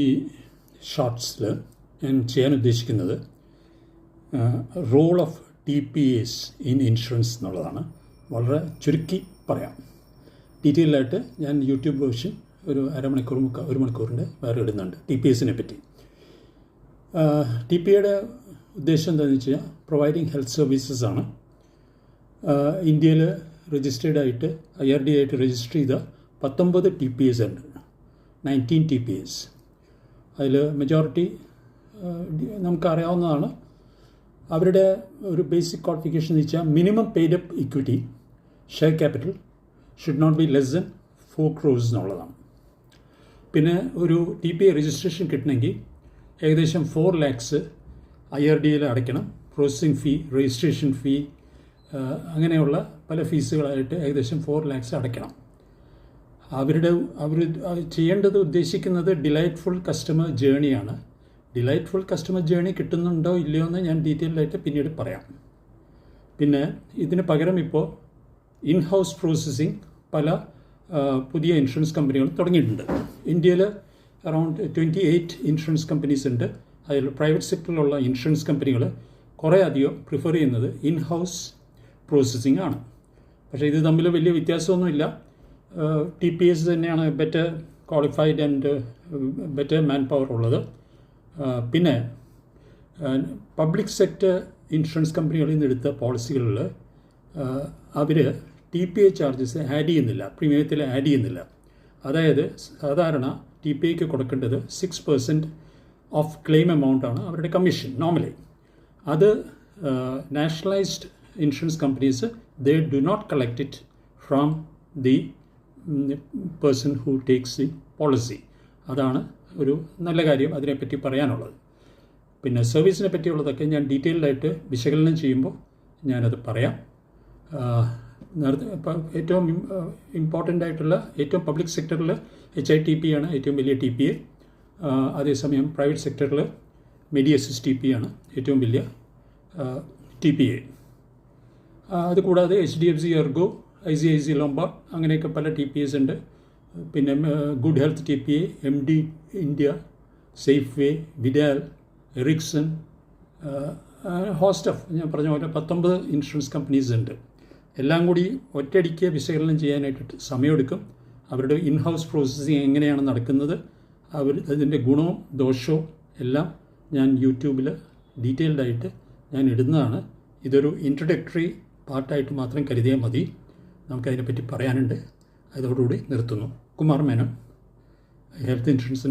ഈ ഷോർട്സിൽ ഞാൻ ചെയ്യാൻ ഉദ്ദേശിക്കുന്നത് role of TPAs in insurance എന്നുള്ളതാണ്. വളരെ ചുരുക്കി പറയാം. ഡീറ്റെയിലായിട്ട് ഞാൻ യൂട്യൂബ് വേർഷൻ ഒരു ഒരു മണിക്കൂറിൻ്റെ വേറെ ഇടുന്നുണ്ട് TPAസിനെ പറ്റി. TPAയുടെ ഉദ്ദേശം എന്താണെന്ന് വെച്ച് കഴിഞ്ഞാൽ പ്രൊവൈഡിങ് ഹെൽത്ത് സർവീസസ് ആണ്. ഇന്ത്യയിൽ രജിസ്റ്റേർഡ് ആയിട്ട് IRD ആയിട്ട് രജിസ്റ്റർ ചെയ്ത 19 TPAs ഉണ്ട്. 19 TPAs. അതിൽ മെജോറിറ്റി നമുക്കറിയാവുന്നതാണ്. അവരുടെ ഒരു ബേസിക് ക്വാളിഫിക്കേഷൻ എന്ന് വെച്ചാൽ minimum paid up equity share capital should not be less than 4 crores എന്നുള്ളതാണ്. പിന്നെ ഒരു TPA രജിസ്ട്രേഷൻ കിട്ടണമെങ്കിൽ ഏകദേശം 4 lakhs IRDയിൽ അടയ്ക്കണം. പ്രോസസ്സിംഗ് ഫീ, രജിസ്ട്രേഷൻ ഫീ, അങ്ങനെയുള്ള പല ഫീസുകളായിട്ട് ഏകദേശം 4 lakhs അടയ്ക്കണം. അവർ ചെയ്യേണ്ടത് ഉദ്ദേശിക്കുന്നത് ഡിലൈറ്റ്ഫുൾ കസ്റ്റമർ ജേണിയാണ്. ഡിലൈറ്റ്ഫുൾ കസ്റ്റമർ ജേണി കിട്ടുന്നുണ്ടോ ഇല്ലയോ എന്ന് ഞാൻ ഡീറ്റെയിൽഡായിട്ട് പിന്നീട് പറയാം. പിന്നെ ഇതിന് പകരം ഇപ്പോൾ ഇൻ ഹൗസ് പ്രോസസ്സിംഗ് പല പുതിയ ഇൻഷുറൻസ് കമ്പനികളും തുടങ്ങിയിട്ടുണ്ട്. ഇന്ത്യയിൽ അറൗണ്ട് 28 ഇൻഷുറൻസ് കമ്പനീസ് ഉണ്ട്. അതിൽ പ്രൈവറ്റ് സെക്ടറിലുള്ള ഇൻഷുറൻസ് കമ്പനികൾ കുറേ അധികം പ്രിഫർ ചെയ്യുന്നത് ഇൻ ഹൗസ് പ്രോസസ്സിംഗ് ആണ്. പക്ഷേ ഇത് തമ്മിൽ വലിയ വ്യത്യാസമൊന്നുമില്ല. TPAs തന്നെയാണ് better qualified and better man power ഉള്ളത്. പിന്നെ പബ്ലിക് സെക്ടർ ഇൻഷുറൻസ് കമ്പനികളിൽ നിന്ന് എടുത്ത പോളിസികളിൽ അവർ TPA ചാർജസ് ആഡ് ചെയ്യുന്നില്ല, പ്രീമിയത്തിൽ ആഡ് ചെയ്യുന്നില്ല. അതായത് സാധാരണ TPAക്ക് കൊടുക്കേണ്ടത് 6% ഓഫ് ക്ലെയിം എമൗണ്ടാണ് അവരുടെ കമ്മീഷൻ നോർമലി. അത് nationalised insurance companies they do not collect it from the person who takes the policy. അതാണ് ഒരു നല്ല കാര്യം അതിനെപ്പറ്റി പറയാനുള്ളത്. പിന്നെ സർവീസിനെ പറ്റിയുള്ളതൊക്കെ ഞാൻ ഡീറ്റെയിൽഡായിട്ട് വിശകലനം ചെയ്യുമ്പോൾ ഞാനത് പറയാം. ഏറ്റവും ഇമ്പോർട്ടൻ്റ് ആയിട്ടുള്ള ഏറ്റവും പബ്ലിക് സെക്ടറിൽ HITP ആണ് ഏറ്റവും വലിയ TPA. അതേസമയം പ്രൈവറ്റ് സെക്ടറിൽ മെഡിയസിസ് TPA ആണ് ഏറ്റവും വലിയ TPA. അതുകൂടാതെ HDFC ERGO, ICICI Lombard അങ്ങനെയൊക്കെ പല TPAs ഉണ്ട്. പിന്നെ good health TPA, MD India, Safeway, Vidal, Ericsson, host of ഞാൻ പറഞ്ഞ പോലെ 19 ഇൻഷുറൻസ് കമ്പനീസ് ഉണ്ട്. എല്ലാം കൂടി ഒറ്റയടിക്ക് വിശകലനം ചെയ്യാനായിട്ട് സമയമെടുക്കും. അവരുടെ ഇൻ ഹൗസ് പ്രോസസ്സിങ് എങ്ങനെയാണ് നടക്കുന്നത്, അതിൻ്റെ ഗുണവും ദോഷവും എല്ലാം ഞാൻ യൂട്യൂബിൽ ഡീറ്റെയിൽഡായിട്ട് ഞാൻ ഇടുന്നതാണ്. ഇതൊരു ഇൻട്രൊഡക്ടറി പാർട്ടായിട്ട് മാത്രം കരുതിയാൽ മതി. നമുക്കതിനെപ്പറ്റി പറയാനുണ്ട്. അതോടുകൂടി നിർത്തുന്നു. കുമാർ മേനോൻ, ഹെൽത്ത് ഇൻഷുറൻസിനെ